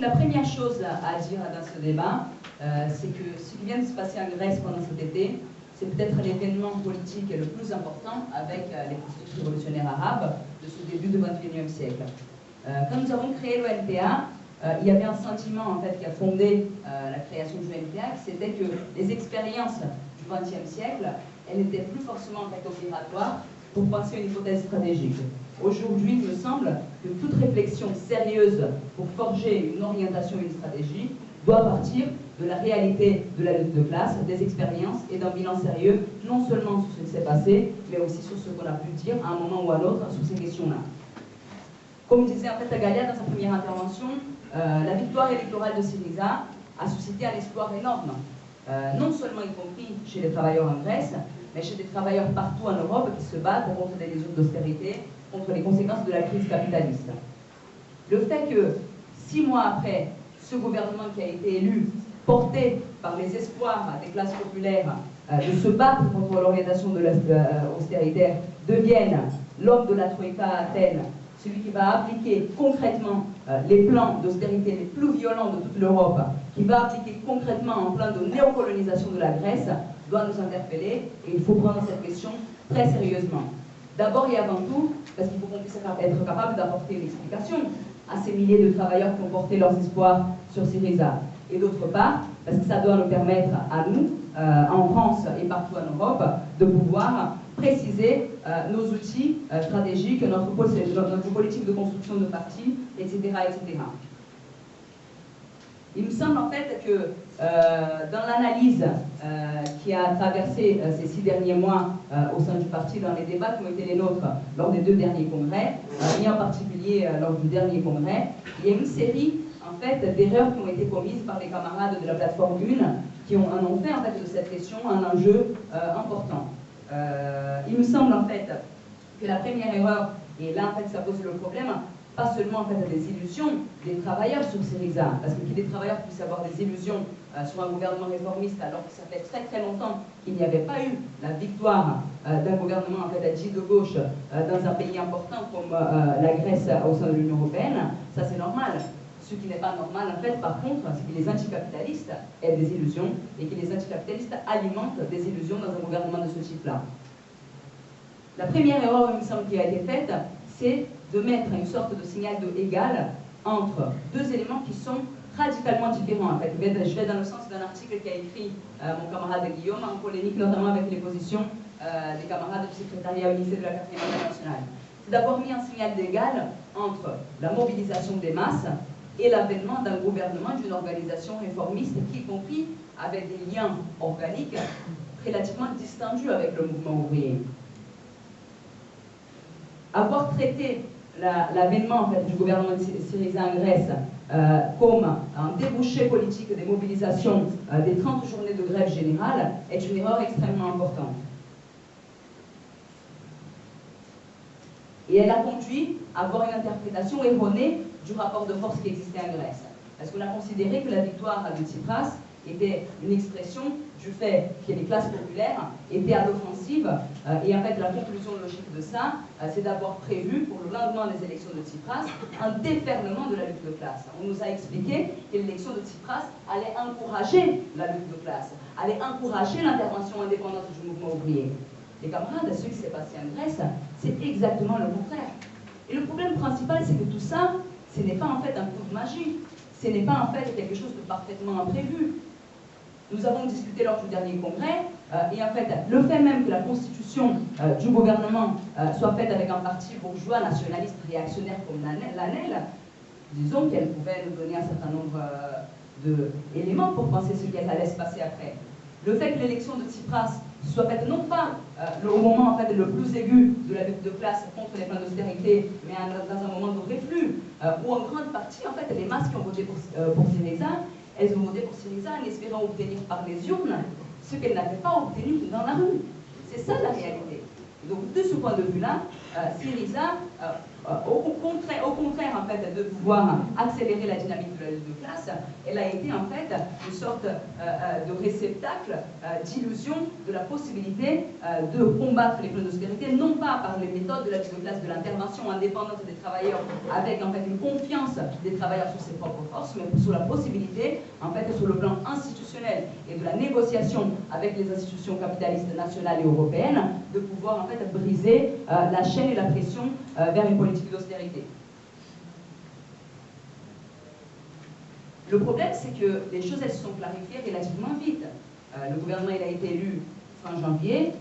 La première chose à dire dans ce débat, c'est que ce qui vient de se passer en Grèce pendant cet été, c'est peut-être l'événement politique le plus important avec les processus révolutionnaires arabes de ce début du XXIe siècle. Quand nous avons créé l'ONPA, il y avait un sentiment en fait, qui a fondé la création du ONPA, c'était que les expériences du XXe siècle, elles n'étaient plus forcément en fait, obligatoires pour penser une hypothèse stratégique. Aujourd'hui, il me semble que toute réflexion sérieuse pour forger une orientation et une stratégie doit partir de la réalité de la lutte de classe, des expériences et d'un bilan sérieux, non seulement sur ce qui s'est passé, mais aussi sur ce qu'on a pu dire à un moment ou à l'autre sur ces questions-là. Comme disait en fait Agalia dans sa première intervention, la victoire électorale de Syriza a suscité un espoir énorme, non seulement y compris chez les travailleurs en Grèce, mais chez des travailleurs partout en Europe qui se battent contre des mesures d'austérité, contre les conséquences de la crise capitaliste. Le fait que 6 mois après, ce gouvernement qui a été élu, porté par les espoirs des classes populaires de se battre contre l'orientation de l'austérité, devienne l'homme de la Troïka à Athènes, celui qui va appliquer concrètement les plans d'austérité les plus violents de toute l'Europe, qui va appliquer concrètement un plan de néocolonisation de la Grèce, doit nous interpeller et il faut prendre cette question très sérieusement. D'abord et avant tout, parce qu'il faut qu'on puisse être capable d'apporter une explication à ces milliers de travailleurs qui ont porté leurs espoirs sur Syriza. Et d'autre part, parce que ça doit nous permettre à nous, en France et partout en Europe, de pouvoir préciser nos outils stratégiques, notre politique de construction de partis, etc., etc. Il me semble en fait que dans l'analyse qui a traversé ces 6 derniers mois au sein du parti, dans les débats qui ont été les nôtres lors des 2 derniers congrès, et en particulier lors du dernier congrès, il y a une série en fait, d'erreurs qui ont été commises par les camarades de la plateforme 1 qui en ont fait en fait, de cette question un enjeu important. Il me semble en fait que la première erreur, et là en fait ça pose le problème, pas seulement en fait des illusions des travailleurs sur Syriza, parce que des travailleurs puissent avoir des illusions sur un gouvernement réformiste alors que ça fait très très longtemps qu'il n'y avait pas eu la victoire d'un gouvernement en fait dit de gauche dans un pays important comme la Grèce au sein de l'Union européenne, ça c'est normal. Ce qui n'est pas normal en fait par contre, c'est que les anticapitalistes aient des illusions et que les anticapitalistes alimentent des illusions dans un gouvernement de ce type-là. La première erreur, il me semble, qui a été faite, c'est de mettre une sorte de signal de égal entre 2 éléments qui sont radicalement différents. En fait, je vais dans le sens d'un article qu'a écrit mon camarade Guillaume, en polémique notamment avec les positions des camarades du secrétariat unité de la 4e internationale. C'est d'avoir mis un signal d'égal entre la mobilisation des masses et l'avènement d'un gouvernement, d'une organisation réformiste qui, y compris, avait des liens organiques relativement distendus avec le mouvement ouvrier. Avoir traité l'avènement en fait, du gouvernement de Syriza en Grèce comme un débouché politique des mobilisations des 30 journées de grève générale est une erreur extrêmement importante. Et elle a conduit à avoir une interprétation erronée du rapport de force qui existait en Grèce. Parce qu'on a considéré que la victoire de Tsipras était une expression du fait que les classes populaires étaient à l'offensive et en fait la conclusion logique de ça, c'est d'avoir prévu pour le lendemain des élections de Tsipras un déferlement de la lutte de classe. On nous a expliqué que l'élection de Tsipras allait encourager la lutte de classe, allait encourager l'intervention indépendante du mouvement ouvrier. Les camarades, ce qui s'est passé en Grèce, c'est exactement le contraire. Et le problème principal, c'est que tout ça, ce n'est pas en fait un coup de magie, ce n'est pas en fait quelque chose de parfaitement imprévu. Nous avons discuté lors du dernier congrès, et en fait, le fait même que la constitution du gouvernement soit faite avec un parti bourgeois, nationaliste, réactionnaire comme l'ANEL, disons qu'elle pouvait nous donner un certain nombre d'éléments pour penser ce qui allait se passer après. Le fait que l'élection de Tsipras soit faite non pas au moment en fait, le plus aigu de la lutte de classe contre les plans d'austérité, mais dans un moment de reflux, où en grande partie, en fait, les masses qui ont voté pour Syriza, elles ont voté pour Syriza en espérant obtenir par les urnes ce qu'elles n'avaient pas obtenu dans la rue. C'est ça la réalité. Donc de ce point de vue-là, Syriza, au contraire en fait, de pouvoir accélérer la dynamique de la lutte de classe, elle a été en fait une sorte de réceptacle d'illusion de la possibilité de combattre les plans d'austérité, non pas par les méthodes de la lutte de classe, de l'intervention indépendante des travailleurs, avec en fait une confiance des travailleurs sur ses propres forces, mais sur la possibilité, en fait, sur le plan institutionnel et de la négociation avec les institutions capitalistes nationales et européennes, de pouvoir en fait briser la chaîne et la pression vers une politique d'austérité. Le problème, c'est que les choses, elles se sont clarifiées relativement vite. Le gouvernement, il a été élu fin janvier.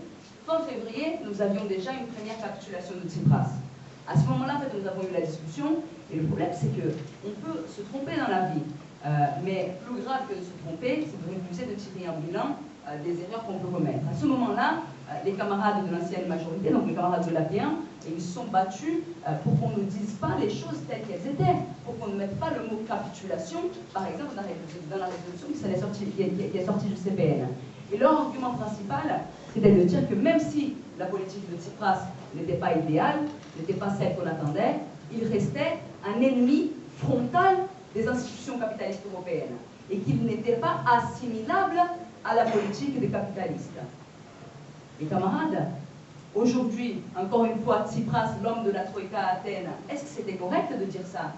Fin février, nous avions déjà une première capitulation de Tsipras. À ce moment-là, en fait, nous avons eu la discussion, et le problème, c'est qu'on peut se tromper dans la vie. Mais plus grave que de se tromper, c'est de refuser de tirer un bilan des erreurs qu'on peut commettre. À ce moment-là, les camarades de l'ancienne majorité, donc les camarades de l'AP1, ils se sont battus pour qu'on ne dise pas les choses telles qu'elles étaient, pour qu'on ne mette pas le mot capitulation, par exemple, dans la résolution qui est sortie du CPN. Et leur argument principal, c'était de dire que même si la politique de Tsipras n'était pas idéale, n'était pas celle qu'on attendait, il restait un ennemi frontal des institutions capitalistes européennes et qu'il n'était pas assimilable à la politique des capitalistes. Les camarades, aujourd'hui, encore une fois, Tsipras, l'homme de la Troïka à Athènes, est-ce que c'était correct de dire ça?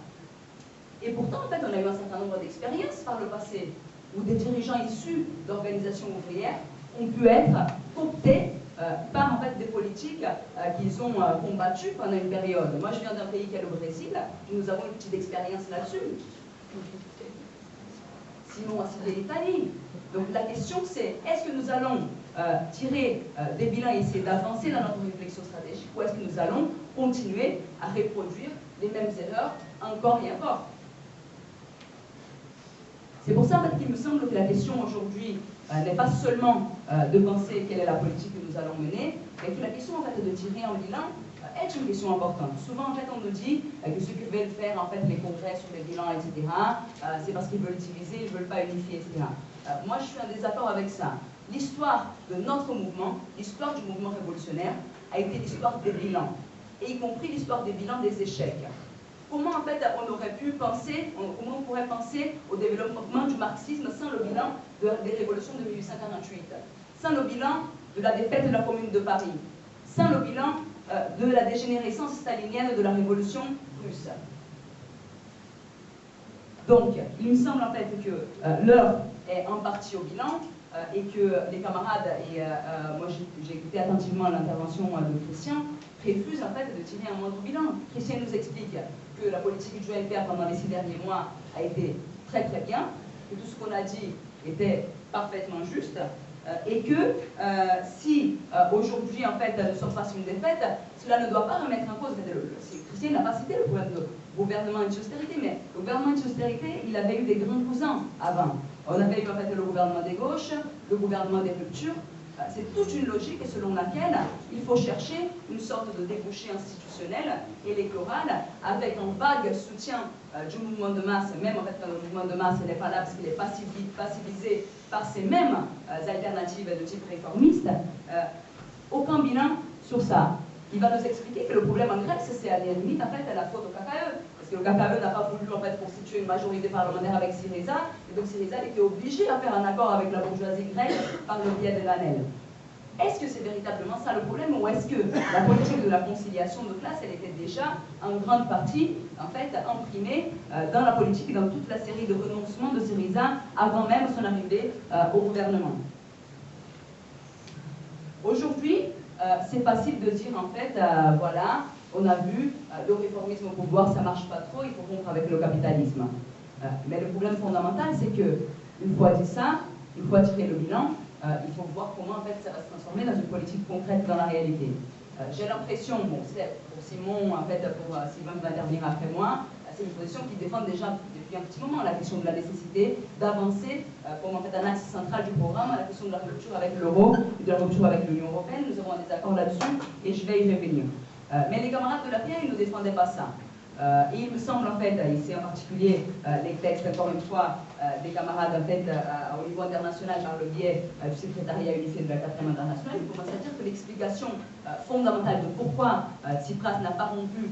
Et pourtant, en fait, on a eu un certain nombre d'expériences par le passé où des dirigeants issus d'organisations ouvrières ont pu être cooptés par en fait, des politiques qu'ils ont combattues pendant une période. Moi, je viens d'un pays qui est le Brésil, nous avons une petite expérience là-dessus. Simon a cité l'Italie. Donc la question c'est, est-ce que nous allons tirer des bilans et essayer d'avancer dans notre réflexion stratégique, ou est-ce que nous allons continuer à reproduire les mêmes erreurs encore et encore? C'est pour ça en fait, qu'il me semble que la question aujourd'hui n'est pas seulement de penser quelle est la politique que nous allons mener, mais que la question en fait, de tirer un bilan est une question importante. Souvent, en fait, on nous dit que ceux qui veulent faire en fait, les congrès sur les bilans, etc., c'est parce qu'ils veulent diviser, ils ne veulent pas unifier, etc. Moi, je suis en désaccord avec ça. L'histoire de notre mouvement, l'histoire du mouvement révolutionnaire, a été l'histoire des bilans, et y compris l'histoire des bilans des échecs. Comment, en fait, on aurait pu penser, comment on pourrait penser au développement du marxisme sans le bilan des révolutions de 1848, sans le bilan de la défaite de la Commune de Paris, sans le bilan de la dégénérescence stalinienne de la révolution russe. Donc, il me semble en fait que l'heure est en partie au bilan et que les camarades, et moi j'ai écouté attentivement l'intervention de Christian, refusent en fait de tirer un moindre bilan. Christian nous explique que la politique du LPR pendant les 6 derniers mois a été très très bien, que tout ce qu'on a dit était parfaitement juste, et que si aujourd'hui en fait nous sommes face à une défaite, cela ne doit pas remettre en cause. Christian n'a pas cité le problème de gouvernement anti-austérité, mais le gouvernement anti-austérité, il avait eu des grands cousins avant. On avait eu en fait le gouvernement des gauches, le gouvernement des ruptures. C'est toute une logique selon laquelle il faut chercher une sorte de débouché institutionnel, électoral, avec un vague soutien du mouvement de masse, même en fait quand le mouvement de masse n'est pas là parce qu'il est passivisé par ces mêmes alternatives de type réformiste. Aucun bilan sur ça. Il va nous expliquer que le problème en Grèce, c'est à la limite en fait la faute au KKE. Parce que le KKE n'a pas voulu en fait constituer une majorité parlementaire avec Syriza, et donc Syriza était obligé à faire un accord avec la bourgeoisie grecque par le biais de l'ANEL. Est-ce que c'est véritablement ça le problème, ou est-ce que la politique de la conciliation de classe, elle était déjà en grande partie en fait imprimée dans la politique et dans toute la série de renoncements de Syriza avant même son arrivée au gouvernement? Aujourd'hui, c'est facile de dire en fait, voilà, on a vu, le réformisme au pouvoir, ça marche pas trop, il faut rompre avec le capitalisme. Mais le problème fondamental, c'est que une fois dit ça, une fois tiré le bilan, il faut voir comment en fait ça va se transformer dans une politique concrète dans la réalité. J'ai l'impression, bon, c'est pour Simon, en fait, pour Sylvain qui va intervenir après moi, c'est une position qui défend déjà depuis un petit moment la question de la nécessité d'avancer comme en fait un axe central du programme à la question de la rupture avec l'euro, de la rupture avec l'Union européenne. Nous avons un désaccord là-dessus et je vais y revenir. Mais les camarades de l'AP1, ils ne défendaient pas ça. Et il me semble en fait, ici en particulier, les textes, encore une fois, des camarades en fait, au niveau international par le biais du secrétariat unifié de la 4e internationale, il commence à dire que l'explication fondamentale de pourquoi Tsipras n'a pas rompu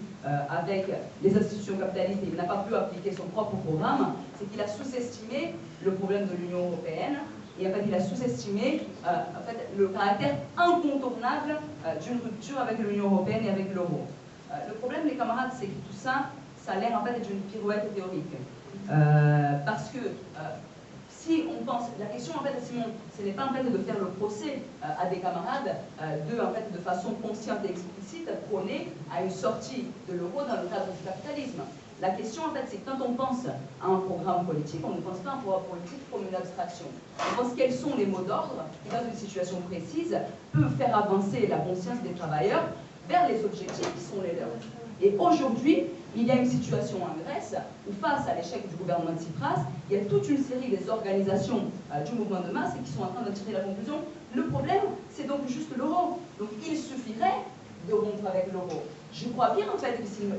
avec les institutions capitalistes et il n'a pas pu appliquer son propre programme, c'est qu'il a sous-estimé le problème de l'Union européenne. Et en fait, il a sous-estimé en fait, le caractère incontournable d'une rupture avec l'Union européenne et avec l'euro. Le problème, les camarades, c'est que tout ça, ça a l'air en fait d'une pirouette théorique. Parce que si on pense, la question en fait, Simon, ce n'est pas en fait de faire le procès à des camarades de façon consciente et explicite prôner à une sortie de l'euro dans le cadre du capitalisme. La question, en fait, c'est que quand on pense à un programme politique, on ne pense pas à un programme politique comme une abstraction. On pense quels sont les mots d'ordre qui, dans une situation précise, peuvent faire avancer la conscience des travailleurs vers les objectifs qui sont les leurs. Et aujourd'hui, il y a une situation en Grèce où, face à l'échec du gouvernement de Tsipras, il y a toute une série des organisations du mouvement de masse qui sont en train de tirer la conclusion. Le problème, c'est donc juste l'euro. Donc il suffirait de rompre avec l'euro. Je crois bien en fait que Simon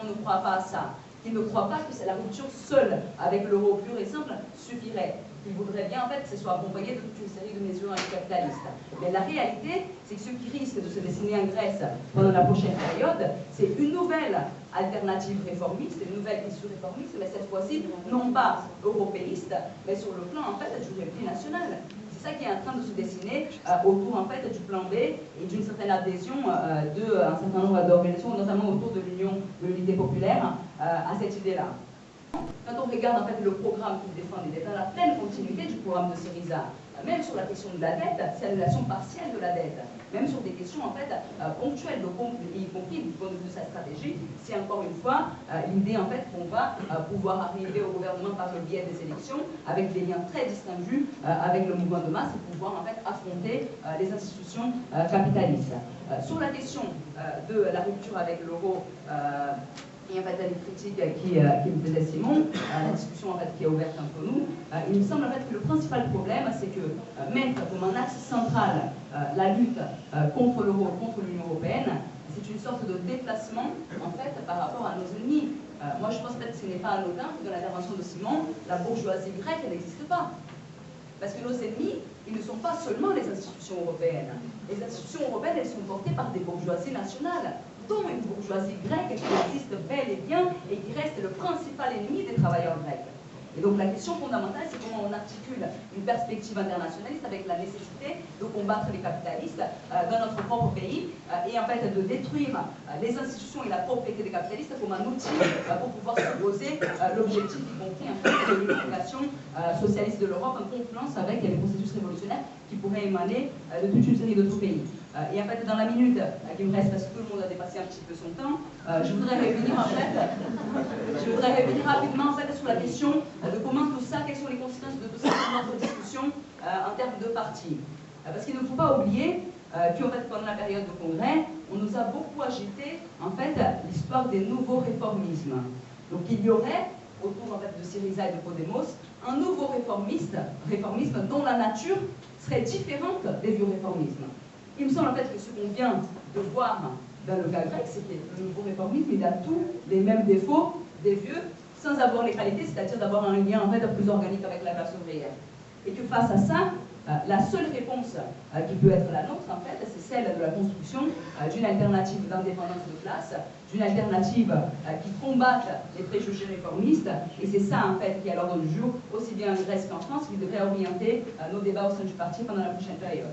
ne croit pas à ça, qu'il ne croit pas que la rupture seule avec l'euro pur et simple suffirait. Il voudrait bien en fait que ce soit accompagné de toute une série de mesures anticapitalistes. Mais la réalité, c'est que ce qui risque de se dessiner en Grèce pendant la prochaine période, c'est une nouvelle alternative réformiste, une nouvelle issue réformiste, mais cette fois-ci non pas européiste, mais sur le plan en fait du repli national. C'est ça qui est en train de se dessiner autour en fait du plan B et d'une certaine adhésion d'un certain nombre d'organisations, notamment autour de l'Union de l'unité populaire, à cette idée-là. Quand on regarde en fait le programme qu'ils défendent, il est dans la pleine continuité du programme de Syriza. Même sur la question de la dette, c'est l'annulation partielle de la dette. Même sur des questions en fait ponctuelles, y compris du point de vue de sa stratégie, c'est encore une fois l'idée en fait qu'on va pouvoir arriver au gouvernement par le biais des élections, avec des liens très distendus avec le mouvement de masse et pouvoir en fait affronter les institutions capitalistes. Sur la question de la rupture avec l'euro, et en fait, les critiques qui me faisait Simon, la discussion en fait, qui est ouverte entre nous, il me semble en fait que le principal problème, c'est que mettre comme un axe central la lutte contre l'euro, contre l'Union européenne, c'est une sorte de déplacement en fait par rapport à nos ennemis. Moi, je pense peut-être que ce n'est pas anodin que dans l'intervention de Simon, la bourgeoisie grecque n'existe pas. Parce que nos ennemis, ils ne sont pas seulement les institutions européennes. Les institutions européennes, elles sont portées par des bourgeoisies nationales, dont une bourgeoisie grecque qui existe bel et bien et qui reste le principal ennemi des travailleurs grecs. Et donc la question fondamentale, c'est comment on articule une perspective internationaliste avec la nécessité de combattre les capitalistes dans notre propre pays et en fait de détruire les institutions et la propriété des capitalistes comme un outil pour pouvoir s'opposer l'objectif, y compris en fait, de l'unification socialiste de l'Europe en confluence avec les processus révolutionnaires qui pourraient émaner de toute une série d'autres pays. Et en fait, dans la minute qui me reste, parce que tout le monde a dépassé un petit peu son temps, je voudrais revenir rapidement en fait, sur la question de comment tout ça, quelles sont les conséquences de tout ça dans notre discussion en termes de partis. Parce qu'il ne faut pas oublier qu'en fait, pendant la période de congrès, on nous a beaucoup agité en fait, l'histoire des nouveaux réformismes. Donc il y aurait, autour en fait, de Syriza et de Podemos, un nouveau réformisme dont la nature serait différente des vieux réformismes. Il me semble en fait que ce qu'on vient de voir dans le cas grec, c'est que le nouveau réformisme, il a tous les mêmes défauts des vieux, sans avoir les qualités, c'est-à-dire d'avoir un lien en fait plus organique avec la classe ouvrière. Et que face à ça, la seule réponse qui peut être la nôtre, en fait, c'est celle de la construction d'une alternative d'indépendance de classe, d'une alternative qui combatte les préjugés réformistes. Et c'est ça, en fait, qui est à l'ordre du jour, aussi bien en Grèce qu'en France, qui devrait orienter nos débats au sein du parti pendant la prochaine période.